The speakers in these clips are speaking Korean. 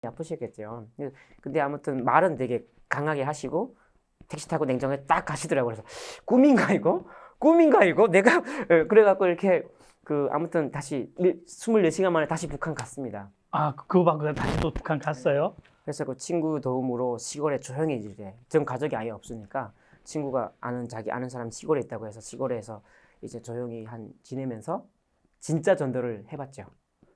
아프시겠죠. 근데 아무튼 말은 되게 강하게 하시고 택시 타고 냉정하게 딱 가시더라고요. 그래서 꿈인가 이거? 꿈인가 이거? 내가 그래갖고 이렇게 아무튼 다시 24시간 만에 다시 북한 갔습니다. 아, 그거 방금 다시 또 북한 갔어요? 그래서 그 친구 도움으로 시골에 조용히 이제 전 가족이 아예 없으니까 친구가 자기 아는 사람 시골에 있다고 해서 시골에서 이제 조용히 지내면서 진짜 전도를 해봤죠.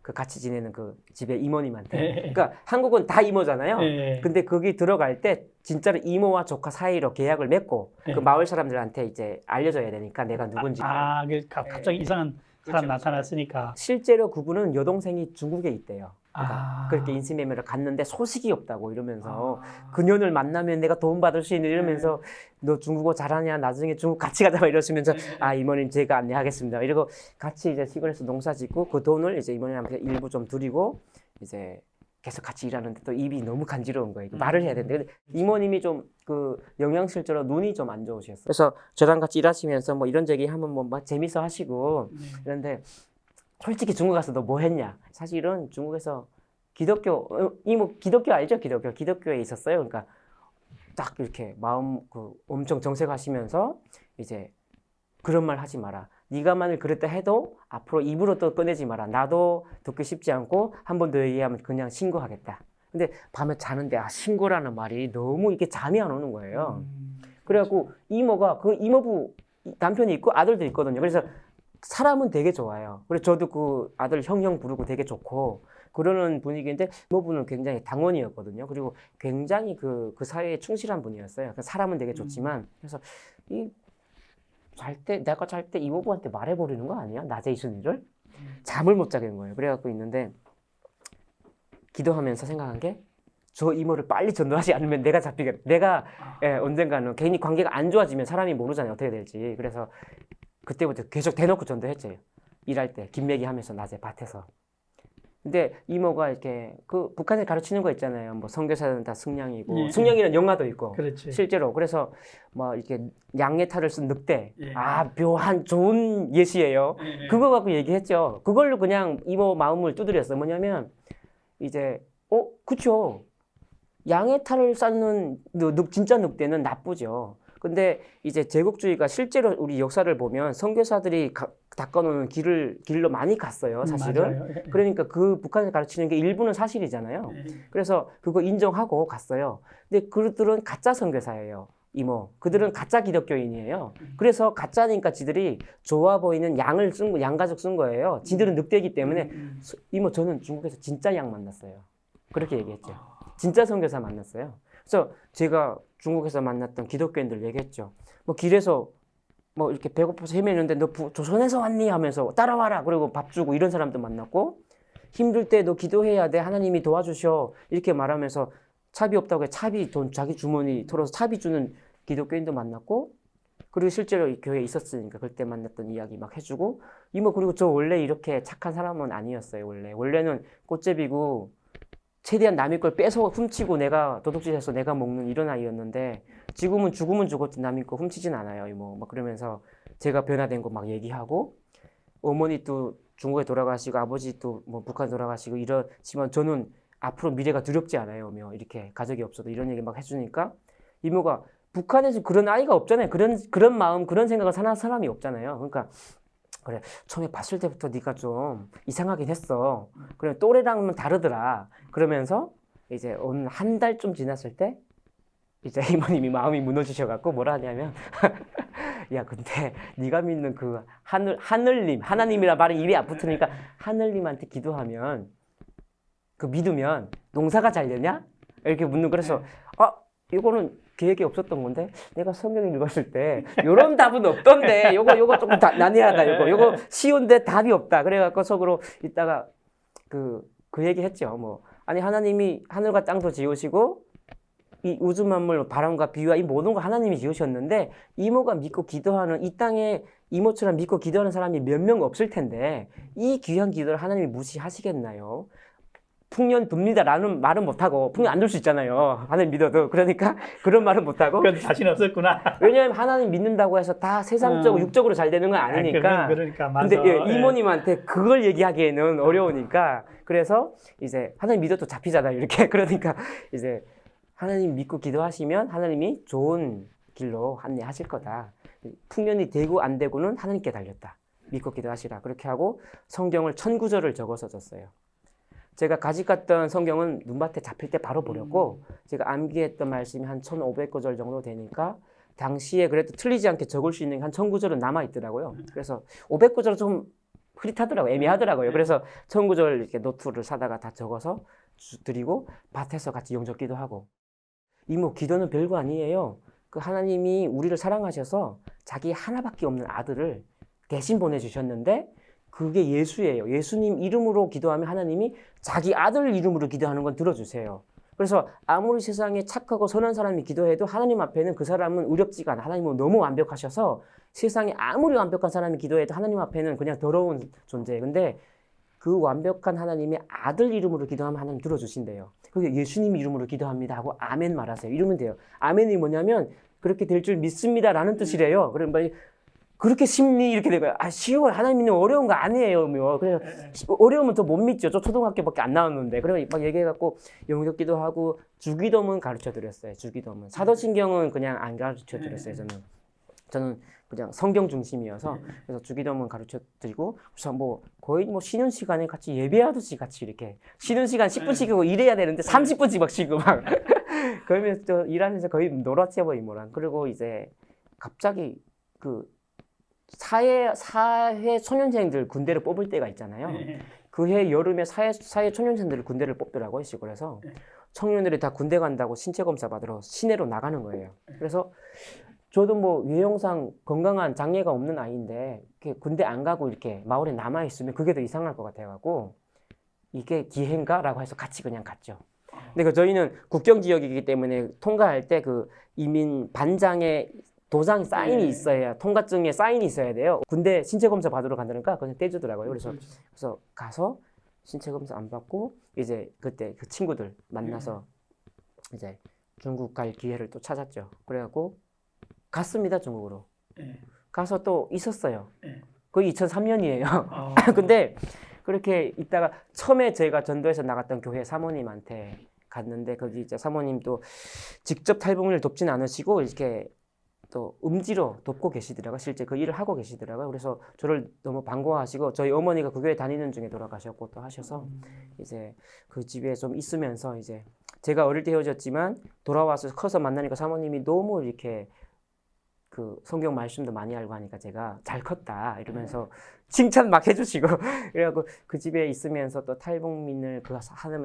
그 같이 지내는 그 집에 이모님한테. 그러니까 한국은 다 이모잖아요. 근데 거기 들어갈 때 진짜로 이모와 조카 사이로 계약을 맺고 그 마을 사람들한테 이제 알려줘야 되니까 내가 누군지. 갑자기 이상한 사람 그렇죠. 나타났으니까. 실제로 그분은 여동생이 중국에 있대요. 그러니까 그렇게 인신매매를 갔는데 소식이 없다고 이러면서 그년을 만나면 내가 도움받을 수 있는 이러면서 너 중국어 잘하냐 나중에 중국 같이 가자 이러시면서 이모님 제가 안내하겠습니다 이러고 같이 이제 시골에서 농사 짓고 그 돈을 이제 이모님한테 일부 좀 드리고 이제 계속 같이 일하는데 또 입이 너무 간지러운 거예요. 말을 해야 되는데 근데 이모님이 좀 영양실조로 눈이 좀 안 좋으셨어요. 그래서 저랑 같이 일하시면서 뭐 이런 얘기 하면 뭐 재밌어 하시고 그런데 솔직히 중국 가서 너 뭐 했냐? 사실은 중국에서 이모 기독교 알죠? 기독교에 있었어요. 그러니까 딱 이렇게 마음 엄청 정색하시면서 이제 그런 말 하지 마라. 네가 만일 그랬다 해도 앞으로 입으로 또 꺼내지 마라. 나도 듣기 쉽지 않고 한 번 더 얘기하면 그냥 신고하겠다. 근데 밤에 자는데 신고라는 말이 너무 이게 잠이 안 오는 거예요. 그래갖고 이모가 그 이모부 남편이 있고 아들도 있거든요. 그래서 사람은 되게 좋아요. 그래서 저도 그 아들 형형 부르고 되게 좋고 그러는 분위기인데 이모부는 굉장히 당원이었거든요. 그리고 굉장히 그 사회에 충실한 분이었어요. 사람은 되게 좋지만 그래서 내가 잘 때 이모부한테 말해버리는 거 아니야? 낮에 있은 일을? 잠을 못 자게 된 거예요. 그래갖고 있는데 기도하면서 생각한 게 저 이모를 빨리 전도하지 않으면 내가 잡히겠다. 내가 언젠가는 괜히 관계가 안 좋아지면 사람이 모르잖아요. 어떻게 될지. 그래서 그때부터 계속 대놓고 전도했죠. 일할 때 김매기 하면서 낮에 밭에서. 근데 이모가 이렇게 북한에 가르치는 거 있잖아요. 뭐 선교사는 다 승냥이고 승냥이는 영화도 있고 그렇지. 실제로 그래서 뭐 이렇게 양의 탈을 쓴 늑대 묘한 좋은 예시예요. 그거 갖고 얘기했죠. 그걸로 그냥 이모 마음을 두드렸어. 뭐냐면 이제 그쵸. 양의 탈을 쌓는 진짜 늑대는 나쁘죠. 근데 이제 제국주의가 실제로 우리 역사를 보면 선교사들이 닦아놓은 길로 많이 갔어요, 사실은. 그러니까 그 북한에서 가르치는 게 일부는 사실이잖아요. 그래서 그거 인정하고 갔어요. 근데 그들은 가짜 선교사예요, 이모. 그들은 가짜 기독교인이에요. 그래서 가짜니까 지들이 좋아 보이는 양가죽 쓴 거예요. 지들은 늑대이기 때문에 이모 저는 중국에서 진짜 양 만났어요. 그렇게 얘기했죠. 진짜 선교사 만났어요. 그래서 제가 중국에서 만났던 기독교인들 얘기했죠. 뭐 길에서 뭐 이렇게 배고파서 헤매는데 너 조선에서 왔니? 하면서 따라와라. 그리고 밥 주고 이런 사람도 만났고 힘들 때 너 기도해야 돼. 하나님이 도와주셔. 이렇게 말하면서 차비 없다고 해. 자기 주머니 털어서 차비 주는 기독교인도 만났고 그리고 실제로 이 교회에 있었으니까 그때 만났던 이야기 막 해주고 이모 그리고 저 원래 이렇게 착한 사람은 아니었어요. 원래는 꽃제비고 최대한 남의 걸 훔치고 내가 도둑질해서 내가 먹는 이런 아이였는데 지금은 죽으면 죽었지 남의 거 훔치진 않아요. 이모 막 그러면서 제가 변화된 거 막 얘기하고 어머니 또 중국에 돌아가시고 아버지 또 뭐 북한 돌아가시고 이러지만 저는 앞으로 미래가 두렵지 않아요. 이렇게 가족이 없어도 이런 얘기 막 해주니까 이모가 북한에서 그런 아이가 없잖아요. 그런 마음 그런 생각을 사는 사람이 없잖아요. 그러니까 그래 처음에 봤을 때부터 네가 좀 이상하긴 했어. 그래 또래랑은 다르더라. 그러면서 이제 한 달쯤 지났을 때 이제 이모님이 마음이 무너지셔갖고 뭐라 하냐면 야 근데 네가 믿는 그 하늘님 하나님이란 말이 입에 안 붙으니까 하늘님한테 기도하면 믿으면 농사가 잘 되냐? 이렇게 묻는 그래서 이거는 계획이 없었던 건데 내가 성경을 읽었을 때 이런 답은 없던데 요거 조금 난해하다 요거 쉬운데 답이 없다 그래갖고 속으로 있다가 그 얘기 했죠. 뭐 아니 하나님이 하늘과 땅도 지으시고 이 우주 만물 바람과 비와 이 모든 거 하나님이 지으셨는데 이모가 믿고 기도하는 이 땅에 이모처럼 믿고 기도하는 사람이 몇 명 없을 텐데 이 귀한 기도를 하나님이 무시하시겠나요? 풍년 둡니다라는 말은 못하고 풍년 안 둘 수 있잖아요. 하나님 믿어도. 그러니까 그런 말은 못하고 그건 자신 없었구나. 왜냐하면 하나님 믿는다고 해서 다 세상적으로 육적으로 잘 되는 건 아니니까. 그러니까 맞아. 근데 예, 이모님한테 그걸 얘기하기에는 어려우니까 그래서 이제 하나님 믿어도 잡히잖아요. 이렇게 그러니까 이제 하나님 믿고 기도하시면 하나님이 좋은 길로 안내하실 거다. 풍년이 되고 안 되고는 하나님께 달렸다. 믿고 기도하시라. 그렇게 하고 성경을 1000구절을 적어서 줬어요. 제가 가지고 갔던 성경은 눈밭에 잡힐 때 바로 버렸고 제가 암기했던 말씀이 한 1500구절 정도 되니까 당시에 그래도 틀리지 않게 적을 수 있는 게 한 1000구절은 남아있더라고요. 그래서 500구절은 좀 흐릿하더라고요. 애매하더라고요. 그래서 1000구절 이렇게 노트를 사다가 다 적어서 드리고 밭에서 같이 영접기도 하고 이모 기도는 별거 아니에요. 그 하나님이 우리를 사랑하셔서 자기 하나밖에 없는 아들을 대신 보내주셨는데 그게 예수예요. 예수님 이름으로 기도하면 하나님이 자기 아들 이름으로 기도하는 건 들어주세요. 그래서 아무리 세상에 착하고 선한 사람이 기도해도 하나님 앞에는 그 사람은 의롭지가 않아. 하나님은 너무 완벽하셔서 세상에 아무리 완벽한 사람이 기도해도 하나님 앞에는 그냥 더러운 존재예요. 근데 그 완벽한 하나님의 아들 이름으로 기도하면 하나님 들어주신대요. 그래서 예수님 이름으로 기도합니다 하고 아멘 말하세요. 이러면 돼요. 아멘이 뭐냐면 그렇게 될 줄 믿습니다라는 뜻이래요. 그러면 그렇게 심리 이렇게 되고요. 아 쉬워요. 하나님 믿는 어려운 거 아니에요. 뭐. 그래서 어려우면 더 못 믿죠. 저 초등학교밖에 안 나왔는데. 그래서 막 얘기해갖고 영접기도 하고 주기도문 가르쳐 드렸어요. 주기도문. 사도신경은 그냥 안 가르쳐 드렸어요. 저는 그냥 성경 중심이어서 그래서 주기도문 가르쳐 드리고 그래서 뭐 거의 뭐 쉬는 시간에 같이 예배하듯이 같이 이렇게 쉬는 시간 10분 쉬고 일해야 되는데 30분씩 막 쉬고 막 그러면서 또 일하면서 거의 놀았죠 이모랑. 그리고 이제 갑자기 그 사회 초년생들 군대를 뽑을 때가 있잖아요. 그 해 여름에 사회 초년생들을 군대를 뽑더라고요 시골에서. 청년들이 다 군대 간다고 신체 검사 받으러 시내로 나가는 거예요. 그래서 저도 뭐 외형상 건강한 장애가 없는 아이인데 이렇게 군대 안 가고 이렇게 마을에 남아 있으면 그게 더 이상할 것 같아가지고 이게 기회인가라고 해서 같이 그냥 갔죠. 근데 그 저희는 국경 지역이기 때문에 통과할 때 그 이민 반장의 도장 사인이 있어야 통과증에 사인이 있어야 돼요. 군대 신체 검사 받으러 간다니까 그냥 떼주더라고요. 그래서 가서 신체 검사 안 받고 이제 그때 그 친구들 만나서 이제 중국 갈 기회를 또 찾았죠. 그래갖고 갔습니다 중국으로. 가서 또 있었어요. 거의 2003년이에요. 근데 그렇게 있다가 처음에 제가 전도에서 나갔던 교회 사모님한테 갔는데 거기 이제 사모님도 직접 탈북민을 돕진 않으시고 이렇게 또 음지로 돕고 계시더라고요. 실제 그 일을 하고 계시더라고요. 그래서 저를 너무 반가워하시고 저희 어머니가 그 교회 다니는 중에 돌아가셨고 또 하셔서 이제 그 집에 좀 있으면서 이제 제가 어릴 때 헤어졌지만 돌아와서 커서 만나니까 사모님이 너무 이렇게 그 성경 말씀도 많이 알고 하니까 제가 잘 컸다 이러면서 칭찬 막 해주시고 그래갖고 그 집에 있으면서 또 탈북민을 그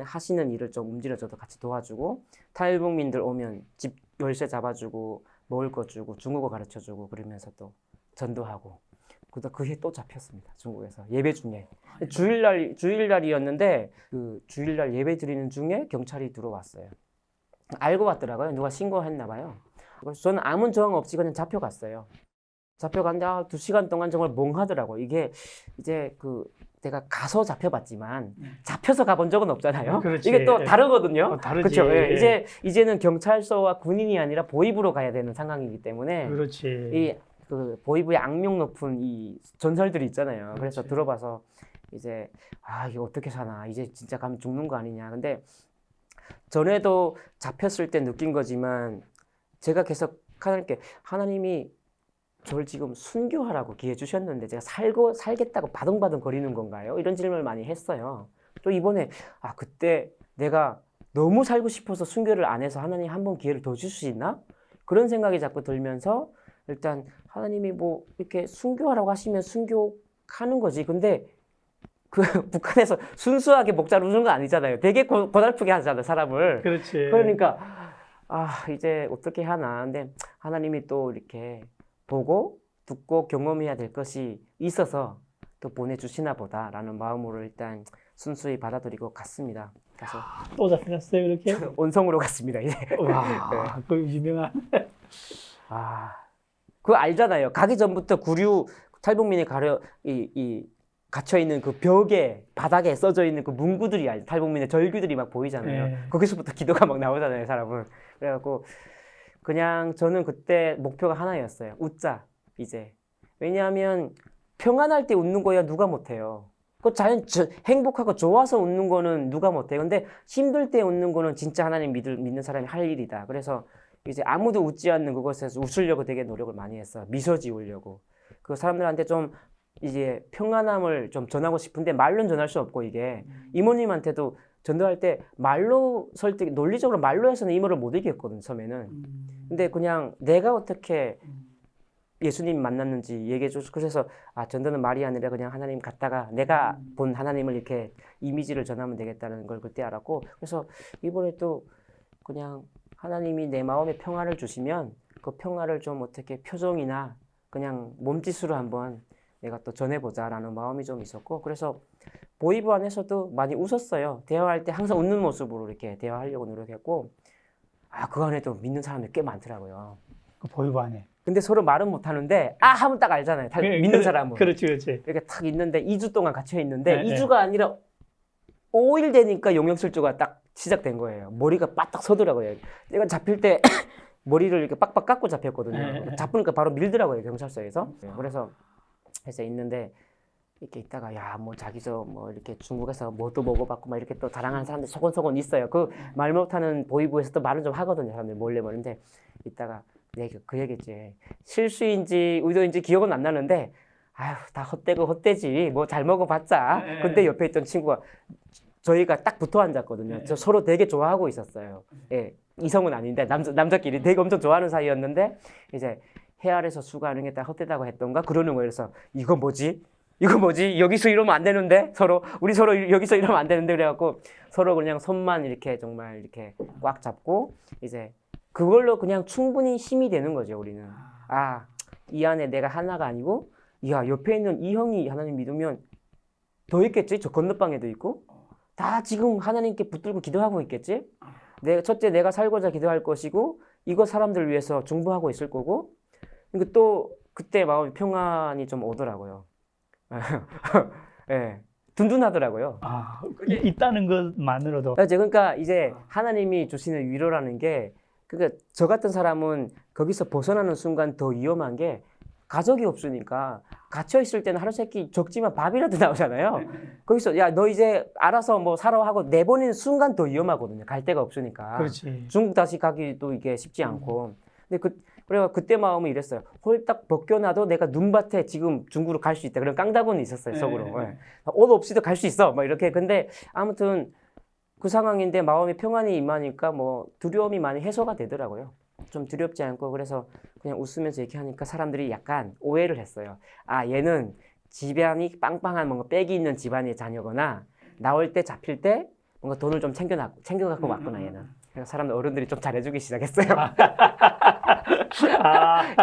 하시는 일을 좀 움직여 저도 같이 도와주고 탈북민들 오면 집 열쇠 잡아주고 먹을 거 주고 중국어 가르쳐 주고 그러면서 또 전도하고 그러다 그 해 또 잡혔습니다. 중국에서 예배 중에 주일날이었는데 그 주일날 예배 드리는 중에 경찰이 들어왔어요. 알고 왔더라고요. 누가 신고했나 봐요. 그래서 저는 아무 저항 없이 그냥 잡혀갔어요. 잡혀갔는데 2시간 동안 정말 멍하더라고요. 이게 이제 그 내가 가서 잡혀봤지만 잡혀서 가본 적은 없잖아요. 그렇지. 이게 또 다르거든요. 다르지. 그렇죠. 예. 이제는 경찰서와 군인이 아니라 보위부로 가야 되는 상황이기 때문에 그렇지. 이 그 보위부의 악명 높은 이 전설들이 있잖아요. 그래서 그렇지. 들어봐서 이제 이거 어떻게 사나 이제 진짜 가면 죽는 거 아니냐. 근데 전에도 잡혔을 때 느낀 거지만 제가 계속 하나님께 하나님이 저를 지금 순교하라고 기회 주셨는데 제가 살겠다고 바둥바둥 거리는 건가요? 이런 질문을 많이 했어요. 또 이번에 그때 내가 너무 살고 싶어서 순교를 안 해서 하나님 한 번 기회를 더 줄 수 있나? 그런 생각이 자꾸 들면서 일단 하나님이 뭐 이렇게 순교하라고 하시면 순교하는 거지. 근데 그 북한에서 순수하게 목자를 우는 건 아니잖아요. 되게 고달프게 하잖아요, 사람을. 그렇지. 그러니까 이제 어떻게 하나. 근데 하나님이 또 이렇게 보고 듣고 경험해야 될 것이 있어서 또 보내주시나 보다라는 마음으로 일단 순수히 받아들이고 갔습니다. 그래서 또 잡혔어요, 이렇게? 온성으로 갔습니다. 이제. 와, 그 유명한. 그거 알잖아요. 가기 전부터 탈북민이 갇혀 있는 그 벽에 바닥에 써져 있는 그 문구들이 탈북민의 절규들이 막 보이잖아요. 네. 거기서부터 기도가 막 나오잖아요, 사람은. 그래갖고 그냥 저는 그때 목표가 하나였어요. 웃자 이제. 왜냐하면 평안할 때 웃는 거야 누가 못해요. 그 행복하고 좋아서 웃는 거는 누가 못해. 근데 힘들 때 웃는 거는 진짜 하나님 믿는 사람이 할 일이다. 그래서 이제 아무도 웃지 않는 그것에서 웃으려고 되게 노력을 많이 했어. 미소 지으려고. 그 사람들한테 좀 이제 평안함을 좀 전하고 싶은데 말로는 전할 수 없고 이게 이모님한테도 전도할 때 말로 설득, 논리적으로 말로 해서는 이모를 못 이겼거든 처음에는. 근데 그냥 내가 어떻게 예수님 만났는지 얘기해줘서 그래서 전도는 말이 아니라 그냥 하나님 갔다가 내가 본 하나님을 이렇게 이미지를 전하면 되겠다는 걸 그때 알았고 그래서 이번에 또 그냥 하나님이 내 마음에 평화를 주시면 그 평화를 좀 어떻게 표정이나 그냥 몸짓으로 한번 내가 또 전해보자라는 마음이 좀 있었고 그래서 보이브 안에서도 많이 웃었어요. 대화할 때 항상 웃는 모습으로 이렇게 대화하려고 노력했고 그 안에도 믿는 사람들이 꽤 많더라고요. 그 보이브 안에. 근데 서로 말은 못 하는데 하면 딱 알잖아요. 믿는 사람은. 그렇지, 그렇지. 이렇게 탁 있는데 2주 동안 갇혀 있는데 네, 2주가 아니라 5일 되니까 용역실조가 딱 시작된 거예요. 머리가 바짝 서더라고요. 내가 잡힐 때 머리를 이렇게 빡빡 깎고 잡혔거든요. 잡으니까 바로 밀더라고요, 경찰서에서. 그래서 있는데 이렇게 있다가 뭐 자기서 뭐 이렇게 중국에서 뭐도 먹어봤고 막 이렇게 또 자랑하는 사람들 소곤소곤 있어요. 그 말 못하는 보이브에서도 말은 좀 하거든요, 사람들 몰래 모르는데 있다가 내가 그 얘기했지. 실수인지 의도인지 기억은 안 나는데 다 헛되고 헛되지 뭐 잘 먹어봤자. 근데 옆에 있던 친구가 저희가 딱 붙어 앉았거든요. 저 서로 되게 좋아하고 있었어요. 예, 이성은 아닌데 남자끼리 되게 엄청 좋아하는 사이였는데 이제 해 아래서 수고하는 게 딱 헛되다고 했던가 그러는 거예요. 그래서 이거 뭐지? 여기서 이러면 안 되는데 우리 서로 여기서 이러면 안 되는데 그래갖고 서로 그냥 손만 이렇게 정말 이렇게 꽉 잡고 이제 그걸로 그냥 충분히 힘이 되는 거죠. 우리는 이 안에 내가 하나가 아니고 옆에 있는 이 형이 하나님 믿으면 더 있겠지. 저 건너방에도 있고 다 지금 하나님께 붙들고 기도하고 있겠지. 첫째 내가 살고자 기도할 것이고 이거 사람들을 위해서 중보하고 있을 거고 그리고 또 그때 마음 평안이 좀 오더라고요. 예, 든든하더라고요. 있다는 것만으로도. 그러니까 이제 하나님이 주시는 위로라는 게 그러니까 저 같은 사람은 거기서 벗어나는 순간 더 위험한 게 가족이 없으니까 갇혀 있을 때는 하루 세끼 적지만 밥이라도 나오잖아요. 거기서 너 이제 알아서 뭐 살아 하고 내보내는 순간 더 위험하거든요. 갈 데가 없으니까. 그렇지. 중국 다시 가기도 이게 쉽지 않고. 근데 그래가 그때 마음은 이랬어요. 홀딱 벗겨놔도 내가 눈밭에 지금 중국으로 갈 수 있다. 그런 깡다구는 있었어요, 속으로. 옷 없이도 갈 수 있어. 막 이렇게. 근데 아무튼 그 상황인데 마음의 평안이 임하니까 뭐 두려움이 많이 해소가 되더라고요. 좀 두렵지 않고 그래서 그냥 웃으면서 이렇게 하니까 사람들이 약간 오해를 했어요. 얘는 집안이 빵빵한 뭔가 빽이 있는 집안의 자녀거나 나올 때 잡힐 때 뭔가 돈을 좀 챙겨갖고 왔구나 얘는. 그래서 사람들 어른들이 좀 잘해주기 시작했어요.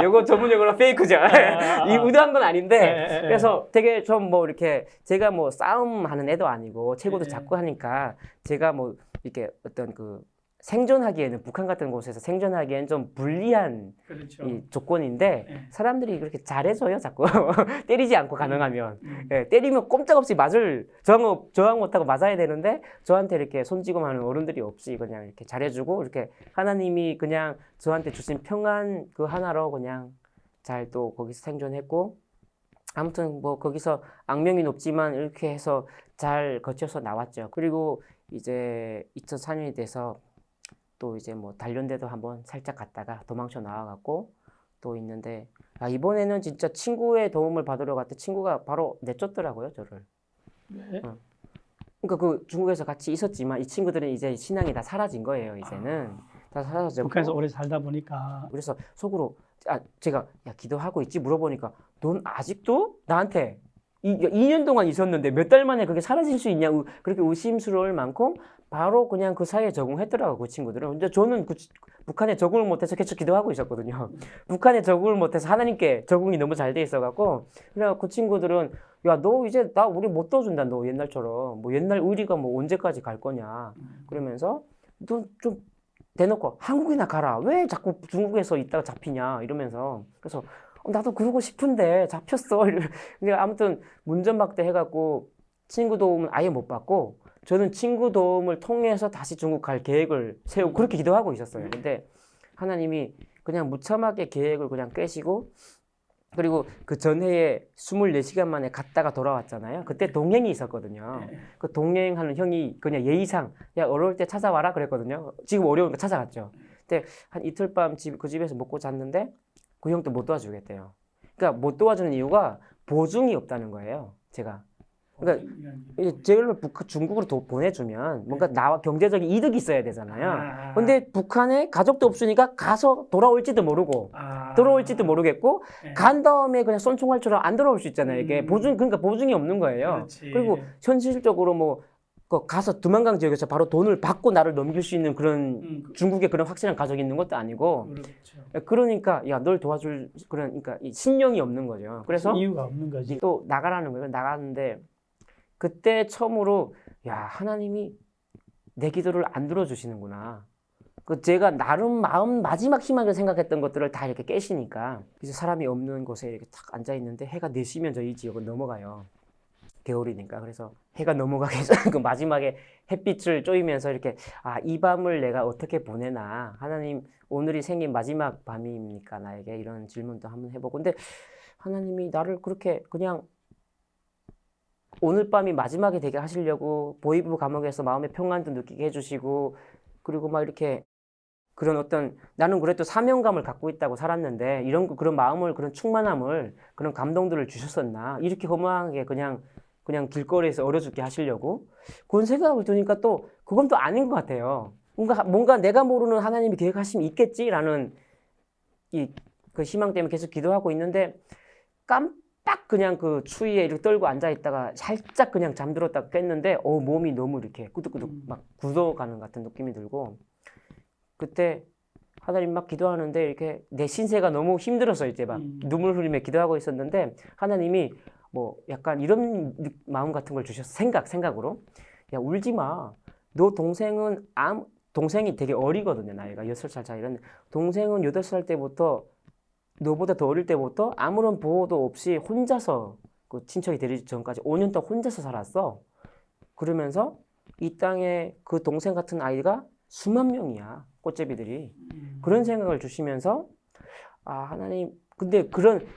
이거 전문용어로 페이크죠. 이 의도한 건 아닌데 그래서 되게 좀 뭐 이렇게 제가 뭐 싸움하는 애도 아니고 체구도 작고 하니까 제가 뭐 이렇게 어떤 그 생존하기에는 북한 같은 곳에서 생존하기에는 좀 불리한 그렇죠. 이 조건인데 사람들이 그렇게 잘해줘요 자꾸 때리지 않고 가능하면 때리면 꼼짝없이 저항 못하고 맞아야 되는데 저한테 이렇게 손찌검하는 어른들이 없이 그냥 이렇게 잘해주고 이렇게 하나님이 그냥 저한테 주신 평안 그 하나로 그냥 잘 또 거기서 생존했고 아무튼 뭐 거기서 악명이 높지만 이렇게 해서 잘 거쳐서 나왔죠. 그리고 이제 2004년이 돼서 또 이제 뭐 단련대도 한번 살짝 갔다가 도망쳐 나와갖고 또 있는데 이번에는 진짜 친구의 도움을 받으러 갔더니 친구가 바로 내쫓더라고요 저를. 그러니까 그 중국에서 같이 있었지만 이 친구들은 이제 신앙이 다 사라진 거예요 이제는. 다 사라졌고. 북한에서 오래 살다 보니까. 그래서 속으로 제가 기도하고 있지 물어보니까 넌 아직도 나한테 2년 동안 있었는데 몇 달 만에 그게 사라질 수 있냐 그렇게 의심스러울 만큼 바로 그냥 그 사이에 적응했더라고요 그 친구들은. 근데 저는 북한에 적응을 못해서 계속 기도하고 있었거든요. 북한에 적응을 못해서 하나님께 적응이 너무 잘 돼 있어갖고 그래서 그 친구들은 너 이제 우리 못 도와준다 너 옛날처럼 뭐 옛날 의리가 뭐 언제까지 갈 거냐 그러면서 너 좀 대놓고 한국이나 가라 왜 자꾸 중국에서 있다가 잡히냐 이러면서 그래서 나도 그러고 싶은데 잡혔어. 근데 아무튼 문전박대 해갖고 친구 도움은 아예 못 받고 저는 친구 도움을 통해서 다시 중국 갈 계획을 세우고 그렇게 기도하고 있었어요. 근데 하나님이 그냥 무참하게 계획을 그냥 깨시고 그리고 그 전해에 24시간 만에 갔다가 돌아왔잖아요. 그때 동행이 있었거든요. 그 동행하는 형이 그냥 예의상 야 어려울 때 찾아와라 그랬거든요. 지금 어려우니까 찾아갔죠. 근데 한 이틀 밤 그 집에서 먹고 잤는데 그 형도 못 도와주겠대요. 그러니까 못 도와주는 이유가 보증이 없다는 거예요. 제가. 그러니까 이제 저를 중국으로 보내주면 뭔가 나와 경제적인 이득이 있어야 되잖아요. 근데 북한에 가족도 없으니까 가서 돌아올지도 모르고 들어올지도 모르겠고 간 다음에 그냥 쏜총알처럼 안 돌아올 수 있잖아요. 이게 그러니까 보증이 없는 거예요. 그렇지. 그리고 현실적으로 뭐 가서 두만강 지역에서 바로 돈을 받고 나를 넘길 수 있는 그런 중국에 그런 확실한 가족이 있는 것도 아니고 그렇죠. 그러니까 야 널 도와줄 그러니까 이 신령이 없는 거죠. 그래서 이유가 없는 거지. 또 나가라는 거예요. 나갔는데 그때 처음으로 야 하나님이 내 기도를 안 들어주시는구나. 그 제가 나름 마음 마지막 희망을 생각했던 것들을 다 이렇게 깨시니까 이제 사람이 없는 곳에 이렇게 탁 앉아 있는데 해가 내시면 저희 지역은 넘어가요. 겨울이니까. 그래서 해가 넘어가기 전 그 마지막에 햇빛을 쬐면서 이렇게 이 밤을 내가 어떻게 보내나. 하나님 오늘이 생긴 마지막 밤입니까 나에게 이런 질문도 한번 해보고. 근데 하나님이 나를 그렇게 그냥 오늘 밤이 마지막이 되게 하시려고 보이부 감옥에서 마음의 평안도 느끼게 해주시고 그리고 막 이렇게 그런 어떤 나는 그래도 사명감을 갖고 있다고 살았는데 이런 그런 마음을 그런 충만함을 그런 감동들을 주셨었나 이렇게 허무하게 그냥 길거리에서 얼어 죽게 하시려고 그런 생각을 드니까 또 그건 또 아닌 것 같아요. 뭔가 내가 모르는 하나님이 계획하심이 있겠지라는 그 희망 때문에 계속 기도하고 있는데 깜빡 그냥 그 추위에 이렇게 떨고 앉아 있다가 살짝 그냥 잠들었다가 깼는데 몸이 너무 이렇게 꾸덕꾸덕 막 굳어가는 같은 느낌이 들고 그때 하나님 막 기도하는데 이렇게 내 신세가 너무 힘들어서 이제 막 눈물 흘리며 기도하고 있었는데 하나님이 뭐 약간 이런 마음 같은 걸 주셔서 생각으로 야 울지 마. 너 동생이 되게 어리거든요. 나이가 6살 차이. 이런 동생은 8살 때부터 너보다 더 어릴 때부터 아무런 보호도 없이 혼자서 그 친척이 되기 전까지 5년 동안 혼자서 살았어. 그러면서 이 땅에 그 동생 같은 아이가 수만 명이야. 꽃제비들이. 그런 생각을 주시면서 하나님 근데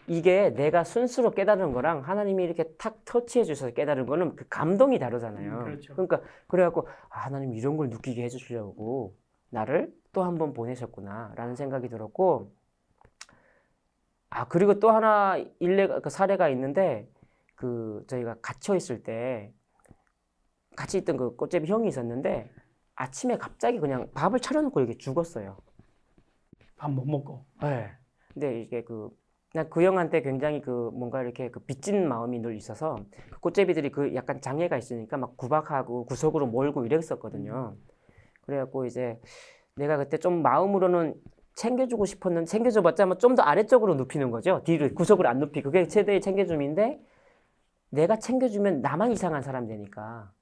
이게 내가 순수로 깨달은 거랑 하나님이 이렇게 탁 터치해 주셔서 깨달은 거는 그 감동이 다르잖아요. 그렇죠. 그러니까 그래갖고 하나님 이런 걸 느끼게 해주시려고 나를 또 한 번 보내셨구나 라는 생각이 들었고 그리고 또 하나 그 사례가 있는데 저희가 갇혀 있을 때 같이 있던 그 꽃제비 형이 있었는데 아침에 갑자기 그냥 밥을 차려놓고 이렇게 죽었어요. 밥 못 먹고. 네. 근데 이게 난 그 형한테 굉장히 뭔가 이렇게 빚진 마음이 늘 있어서 그 꽃제비들이 약간 장애가 있으니까 막 구박하고 구석으로 몰고 이랬었거든요. 그래갖고 이제 내가 그때 좀 마음으로는 챙겨주고 싶었는데 챙겨줘봤자 좀 더 아래쪽으로 눕히는 거죠. 뒤로 구석으로 안 눕히고 그게 최대의 챙겨줌인데 내가 챙겨주면 나만 이상한 사람 되니까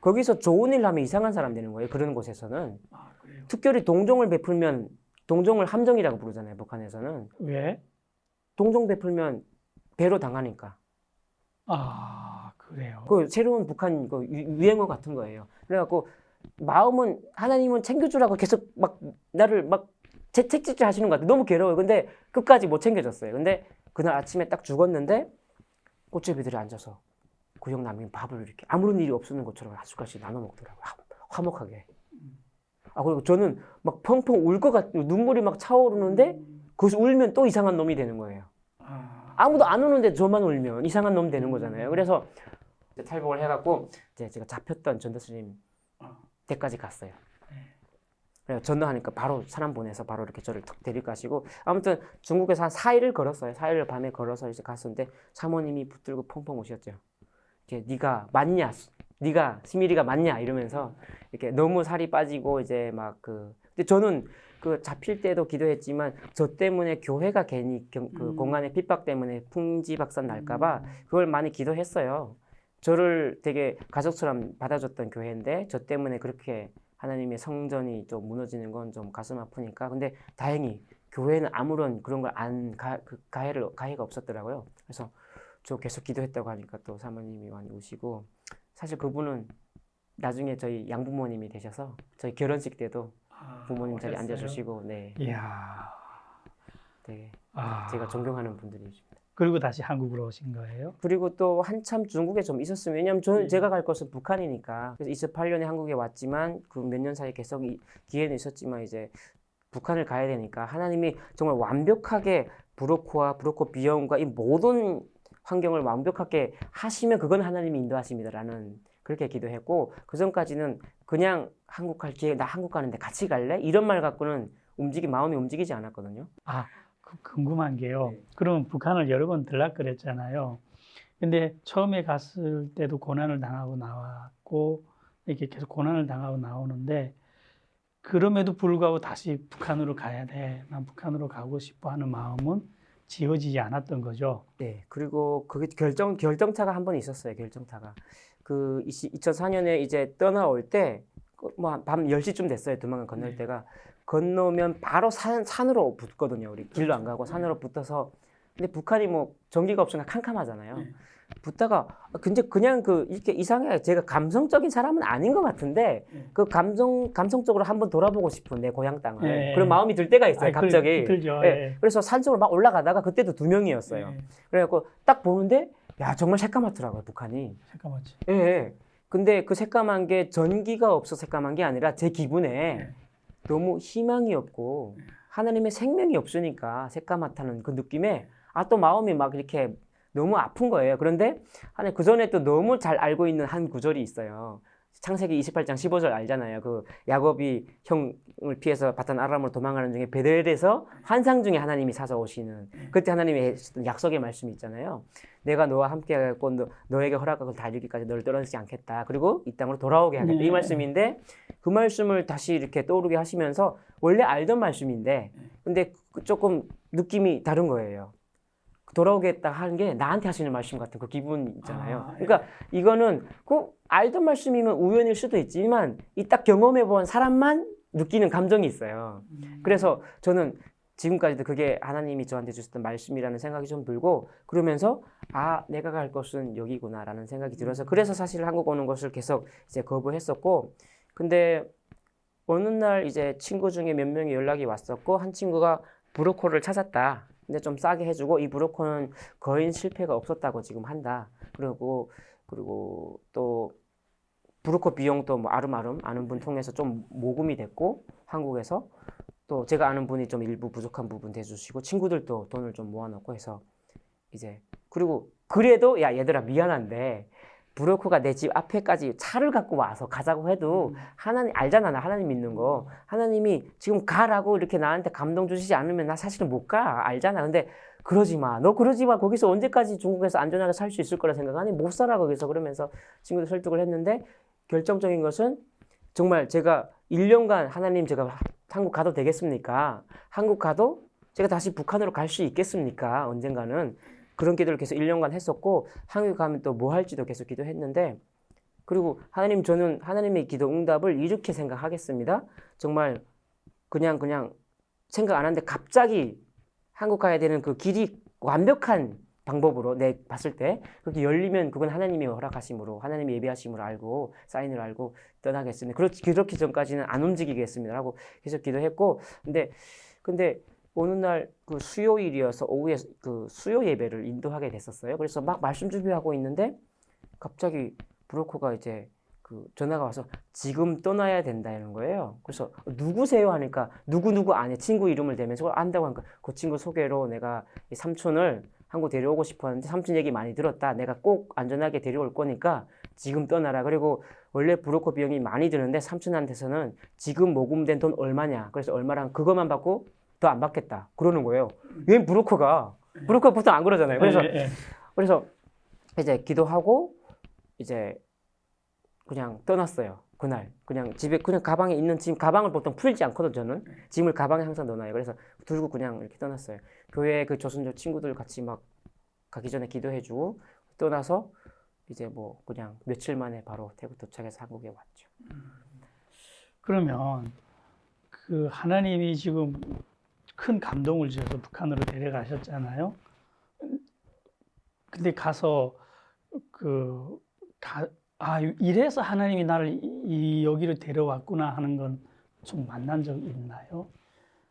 거기서 좋은 일 하면 이상한 사람 되는 거예요. 그런 곳에서는. 그래요? 특별히 동정을 베풀면 동정을 함정이라고 부르잖아요. 북한에서는. 왜? 동정 베풀면 배로 당하니까. 그래요. 그 새로운 북한 유행어 같은 거예요. 그래갖고 마음은 하나님은 챙겨주라고 계속 막 나를 막 채찍질 하시는 것 같아요. 너무 괴로워요. 근데 끝까지 못 챙겨줬어요. 근데 그날 아침에 딱 죽었는데 꽃제비들이 앉아서 그 형 남긴 밥을 이렇게 아무런 일이 없었는 것처럼 한 숟갈씩 나눠 먹더라고요. 화목하게. 그리고 저는 막 펑펑 울 것 같고 눈물이 막 차오르는데 거기서 울면 또 이상한 놈이 되는 거예요. 아무도 안 우는데 저만 울면 이상한 놈 되는 거잖아요. 그래서 탈북을 해갖고 이제 제가 잡혔던 전도스님 댁까지 갔어요. 그래서 전도하니까 바로 사람 보내서 바로 이렇게 저를 턱 데리고 가시고 아무튼 중국에서 한 4일을 걸었어요. 4일을 밤에 걸어서 이제 갔었는데 사모님이 붙들고 펑펑 우셨죠. 이렇게 네가 맞냐? 네가 스미리가 맞냐? 이러면서 이렇게 너무 살이 빠지고 이제 근데 저는 잡힐 때도 기도했지만 저 때문에 교회가 괜히 공간의 핍박 때문에 풍지박산 날까봐 그걸 많이 기도했어요. 저를 되게 가족처럼 받아줬던 교회인데 저 때문에 그렇게 하나님의 성전이 좀 무너지는 건 좀 가슴 아프니까 근데 다행히 교회는 아무런 그런 걸 가해가 없었더라고요. 그래서 저 계속 기도했다고 하니까 또 사모님이 많이 우시고, 사실 그분은 나중에 저희 양부모님이 되셔서 저희 결혼식 때도 부모님 자리에 오셨어요? 앉아주시고, 네, 이야. 되게 아. 제가 존경하는 분들이십니다. 그리고 다시 한국으로 오신 거예요? 그리고 또 한참 중국에 좀 있었으면, 왜냐면 저는 제가 갈 곳은 북한이니까. 그래서 28년에 한국에 왔지만 그 몇 년 사이 계속 기회는 있었지만 이제 북한을 가야 되니까 하나님이 정말 완벽하게 브로커와 브로커 비용과 이 모든 환경을 완벽하게 하시면 그건 하나님이 인도하십니다라는 그렇게 기도했고, 그 전까지는 그냥 한국 갈 기회, 나 한국 가는데 같이 갈래? 이런 말 갖고는 마음이 움직이지 않았거든요. 아, 궁금한 게요. 네. 그럼 북한을 여러 번 들락거렸잖아요. 근데 처음에 갔을 때도 고난을 당하고 나왔고, 이렇게 계속 고난을 당하고 나오는데, 그럼에도 불구하고 다시 북한으로 가야 돼. 난 북한으로 가고 싶어 하는 마음은 지워지지 않았던 거죠. 네, 그리고 그게 결정차가 한 번 있었어요. 결정차가. 그 2004년에 이제 떠나올 때, 뭐 밤 10시쯤 됐어요. 도망을 건널 네. 때가. 건너면 바로 산으로 붙거든요. 우리 길로 안 가고 산으로 붙어서. 근데 북한이 뭐 전기가 없으니까 캄캄하잖아요. 네. 붙다가 근데 그냥 이렇게 이상해. 제가 감성적인 사람은 아닌 것 같은데 네. 그 감성적으로 한번 돌아보고 싶은 내 고향 땅을 네. 그런 마음이 들 때가 있어요. 아이, 갑자기. 들죠. 예. 예. 그래서 산쪽으로 막 올라가다가 그때도 2명이었어요. 예. 그래갖고 딱 보는데 야 정말 새까맣더라고요 북한이. 잠깐만요. 예, 예. 근데 그 새까만 게 전기가 없어 새까만 게 아니라 제 기분에 네. 너무 희망이 없고 하나님의 생명이 없으니까 새까맣다는 그 느낌에 또 마음이 막 이렇게 너무 아픈 거예요. 그런데 그 전에 또 너무 잘 알고 있는 한 구절이 있어요. 창세기 28장 15절 알잖아요. 그 야곱이 형을 피해서 바산 아람으로 도망가는 중에 베델에서 환상 중에 하나님이 찾아오시는 그때 하나님이 하셨던 약속의 말씀이 있잖아요. 내가 너와 함께 하고 너에게 허락한 걸 다 이루기까지 너를 떠나지 않겠다. 그리고 이 땅으로 돌아오게 하겠다. 이 말씀인데 그 말씀을 다시 이렇게 떠오르게 하시면서 원래 알던 말씀인데 근데 조금 느낌이 다른 거예요. 돌아오겠다 하는 게 나한테 하시는 말씀 같은 그 기분 있잖아요. 그러니까 이거는 꼭 알던 말씀이면 우연일 수도 있지만 이 딱 경험해 본 사람만 느끼는 감정이 있어요. 그래서 저는 지금까지도 그게 하나님이 저한테 주셨던 말씀이라는 생각이 좀 들고 그러면서 내가 갈 곳은 여기구나라는 생각이 들어서 그래서 사실 한국 오는 것을 계속 이제 거부했었고 근데 어느 날 이제 친구 중에 몇 명이 연락이 왔었고 한 친구가 브로커를 찾았다. 근데 좀 싸게 해주고 이 브로커는 거의 실패가 없었다고 지금 한다. 그리고 또 브로커 비용도 뭐 아름아름 아는 분 통해서 좀 모금이 됐고 한국에서 또 제가 아는 분이 좀 일부 부족한 부분 대주시고 친구들도 돈을 좀 모아놓고 해서 이제 그리고 그래도 야 얘들아 미안한데 브로커가 내 집 앞에까지 차를 갖고 와서 가자고 해도 하나님 알잖아 나 하나님 믿는 거 하나님이 지금 가라고 이렇게 나한테 감동 주시지 않으면 나 사실은 못 가 알잖아 근데 그러지 마 너 그러지 마 거기서 언제까지 중국에서 안전하게 살 수 있을 거라 생각하니 못 살아 거기서 그러면서 친구들 설득을 했는데 결정적인 것은 정말 제가 1년간 하나님 제가 한국 가도 되겠습니까? 한국 가도 제가 다시 북한으로 갈 수 있겠습니까? 언젠가는 그런 기도를 계속 1년간 했었고 한국 가면 또 뭐 할지도 계속 기도했는데 그리고 하나님 저는 하나님의 기도 응답을 이렇게 생각하겠습니다. 정말 그냥 생각 안 하는데 갑자기 한국 가야 되는 그 길이 완벽한 방법으로 내 봤을 때 그렇게 열리면 그건 하나님이 허락하심으로 하나님이 예비하심으로 알고 사인을 알고 떠나겠습니다. 그렇기 전까지는 안 움직이겠습니다 하고 계속 기도했고 근데 어느 날 그 수요일이어서 오후에 그 수요 예배를 인도하게 됐었어요. 그래서 막 말씀 준비하고 있는데 갑자기 브로커가 이제 그 전화가 와서 지금 떠나야 된다 이런 거예요. 그래서 누구세요 하니까 누구 안에 친구 이름을 대면서 안다고 하니까 그 친구 소개로 내가 이 삼촌을 한국 데려오고 싶었는데 삼촌 얘기 많이 들었다. 내가 꼭 안전하게 데려올 거니까 지금 떠나라. 그리고 원래 브로커 비용이 많이 드는데 삼촌한테서는 지금 모금된 돈 얼마냐. 그래서 얼마랑 그것만 받고 더 안 받겠다. 그러는 거예요. 왜 브로커가 보통 안 그러잖아요. 그래서 이제 기도하고 이제 그냥 떠났어요. 그날 그냥 집에 그냥 가방에 있는 짐 가방을 보통 풀지 않거든 저는 짐을 가방에 항상 넣어놔요. 그래서 들고 그냥 이렇게 떠났어요. 교회 그 조선족 친구들 같이 막 가기 전에 기도해주고 떠나서 이제 뭐 그냥 며칠 만에 바로 태국 도착해서 한국에 왔죠. 그러면 그 하나님이 지금 큰 감동을 주셔서 북한으로 데려가셨잖아요. 근데 가서 이래서 하나님이 나를 여기로 데려왔구나 하는 건 좀 만난 적 있나요?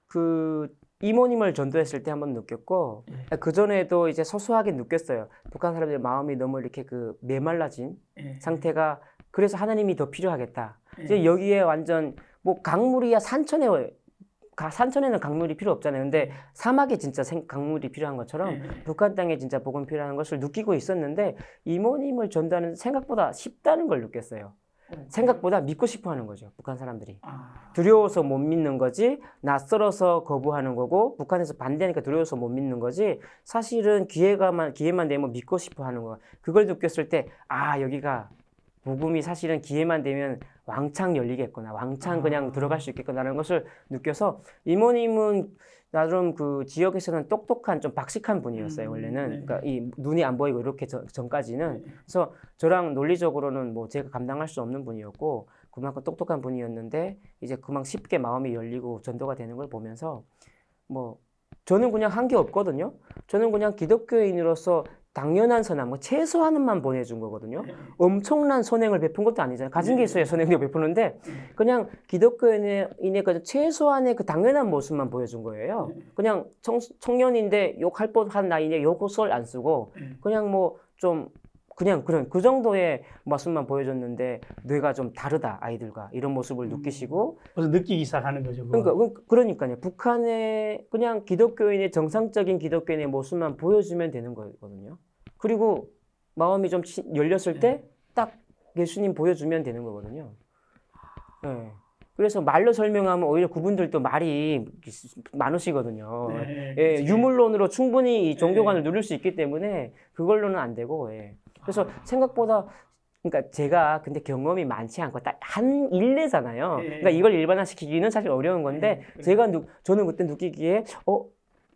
그 이모님을 전도했을 때 한번 느꼈고 그 전에도 이제 소소하게 느꼈어요. 북한 사람들의 마음이 너무 이렇게 그 메말라진 상태가 그래서 하나님이 더 필요하겠다. 이제 여기에 완전 뭐 강물이야 산천에는 강물이 필요 없잖아요. 근데 사막에 진짜 강물이 필요한 것처럼 북한 땅에 진짜 복음 필요한 것을 느끼고 있었는데 이모님을 전도하는 생각보다 쉽다는 걸 느꼈어요. 생각보다 믿고 싶어 하는 거죠. 북한 사람들이. 두려워서 못 믿는 거지 낯설어서 거부하는 거고 북한에서 반대하니까 두려워서 못 믿는 거지 사실은 기회만 되면 믿고 싶어 하는 거야. 그걸 느꼈을 때 여기가 복음이 사실은 기회만 되면 왕창 열리겠구나. 왕창 그냥 들어갈 수 있겠구나라는 것을 느껴서 이모님은 나름 그 지역에서는 똑똑한 좀 박식한 분이었어요. 원래는. 그러니까 이 눈이 안 보이고 이렇게 전까지는. 그래서 저랑 논리적으로는 뭐 제가 감당할 수 없는 분이었고 그만큼 똑똑한 분이었는데 이제 그만큼 쉽게 마음이 열리고 전도가 되는 걸 보면서 뭐 저는 그냥 한 게 없거든요. 저는 그냥 기독교인으로서 당연한 선한 뭐 최소한만 보내준 거거든요. 엄청난 선행을 베푼 것도 아니잖아요. 가진 게 있어야 선행을 베푸는데 그냥 기독교인의 그 최소한의 그 당연한 모습만 보여준 거예요. 그냥 청년인데 욕할 법한 나이에 욕을 안 쓰고 그냥 뭐 좀 그냥 그런 그 정도의 모습만 보여줬는데 뇌가 좀 다르다 아이들과 이런 모습을 느끼시고 그래서 느끼기 시작하는 거죠. 그러니까요. 북한의 그냥 기독교인의 정상적인 기독교인의 모습만 보여주면 되는 거거든요. 그리고 마음이 좀 열렸을 때 딱 예수님 보여주면 되는 거거든요. 네. 그래서 말로 설명하면 오히려 그분들도 말이 많으시거든요. 유물론으로 충분히 이 종교관을 누릴 수 있기 때문에 그걸로는 안 되고. 그래서 생각보다 그러니까 제가 근데 경험이 많지 않고 딱 한 일례잖아요. 그러니까 이걸 일반화시키기는 사실 어려운 건데 저는 그때 느끼기에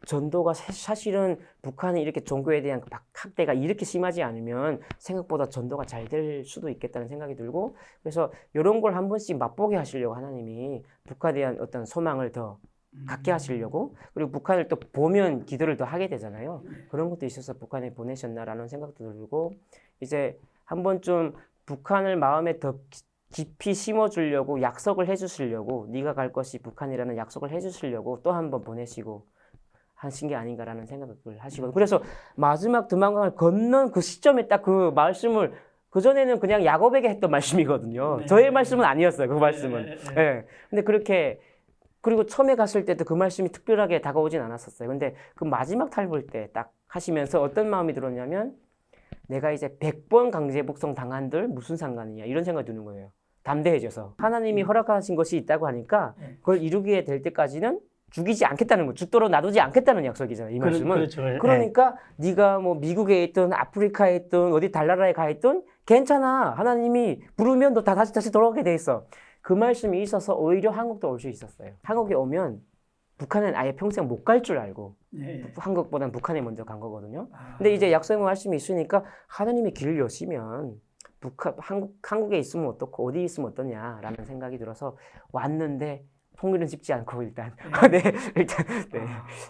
전도가 사실은 북한이 이렇게 종교에 대한 학대가 이렇게 심하지 않으면 생각보다 전도가 잘 될 수도 있겠다는 생각이 들고 그래서 이런 걸 한 번씩 맛보게 하시려고 하나님이 북한에 대한 어떤 소망을 더 갖게 하시려고 그리고 북한을 또 보면 기도를 더 하게 되잖아요. 그런 것도 있어서 북한에 보내셨나라는 생각도 들고 이제 한 번쯤 북한을 마음에 더 깊이 심어주려고 약속을 해주시려고 네가 갈 것이 북한이라는 약속을 해주시려고 또 한 번 보내시고 하신 게 아닌가라는 생각을 하시고 그래서 마지막 드만강을 건넌 그 시점에 딱 그 말씀을 그전에는 그냥 야곱에게 했던 말씀이거든요. 저의 말씀은 아니었어요. 그 말씀은. 근데 그렇게 그리고 처음에 갔을 때도 그 말씀이 특별하게 다가오진 않았었어요. 근데 그 마지막 탈볼 때 딱 하시면서 어떤 마음이 들었냐면 내가 이제 100번 강제 복송 당한들 무슨 상관이냐 이런 생각이 드는 거예요. 담대해져서 하나님이 허락하신 것이 있다고 하니까 그걸 이루게 될 때까지는 죽이지 않겠다는 거, 죽도록 놔두지 않겠다는 약속이잖아요. 이 말씀은. 그렇죠. 그러니까 네가 뭐 미국에 있든 아프리카에 있든 어디 달나라에 가 있든 괜찮아. 하나님이 부르면 너 다시 돌아오게 돼 있어. 그 말씀이 있어서 오히려 한국도 올 수 있었어요. 한국에 오면 북한은 아예 평생 못 갈 줄 알고 한국보다는 북한에 먼저 간 거거든요. 근데 이제 약속의 말씀이 있으니까 하나님의 길을 여시면 한국에 있으면 어떻고 어디 있으면 어떠냐라는 생각이 들어서 왔는데 통일은 쉽지 않고 일단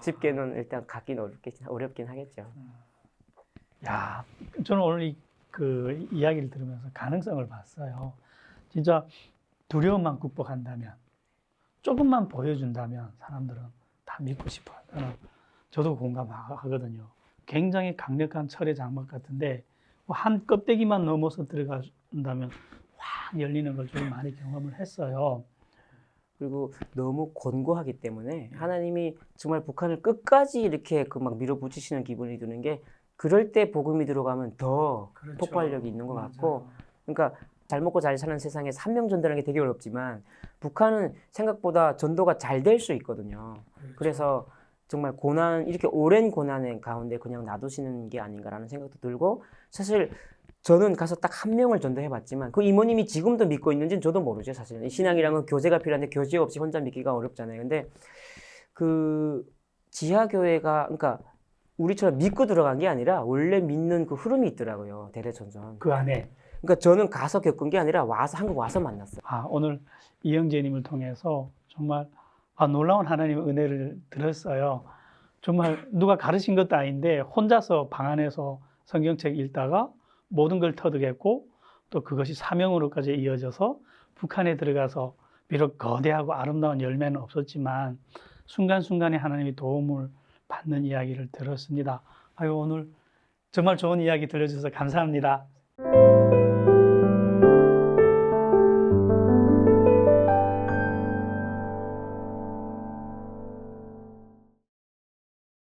쉽게는 일단 갖기는 어렵긴 하겠죠. 야, 저는 오늘 그 이야기를 들으면서 가능성을 봤어요. 진짜 두려움만 극복한다면, 조금만 보여준다면 사람들은 다 믿고 싶어요. 저도 공감하거든요. 굉장히 강력한 철의 장막 같은데 한 껍데기만 넘어서 들어간다면 확 열리는 걸 좀 많이 경험을 했어요. 그리고 너무 권고하기 때문에 하나님이 정말 북한을 끝까지 이렇게 그 막 밀어붙이시는 기분이 드는 게 그럴 때 복음이 들어가면 더 폭발력이 있는 것 같고 그러니까 잘 먹고 잘 사는 세상에서 한 명 전도하는 게 되게 어렵지만 북한은 생각보다 전도가 잘 될 수 있거든요. 그래서 정말 이렇게 오랜 고난의 가운데 그냥 놔두시는 게 아닌가라는 생각도 들고 사실 저는 가서 딱 한 명을 전도해봤지만 그 이모님이 지금도 믿고 있는지는 저도 모르죠. 사실은 이 신앙이란 건 교제가 필요한데 교제 없이 혼자 믿기가 어렵잖아요. 근데 그 지하교회가 그러니까 우리처럼 믿고 들어간 게 아니라 원래 믿는 그 흐름이 있더라고요. 대대손손. 그 안에. 그러니까 저는 가서 겪은 게 아니라 한국 와서 만났어요. 오늘 이영재님을 통해서 정말 놀라운 하나님의 은혜를 들었어요. 정말 누가 가르친 것도 아닌데 혼자서 방 안에서 성경책 읽다가 모든 걸 터득했고 또 그것이 사명으로까지 이어져서 북한에 들어가서 비록 거대하고 아름다운 열매는 없었지만 순간순간에 하나님의 도움을 받는 이야기를 들었습니다. 오늘 정말 좋은 이야기 들려주셔서 감사합니다.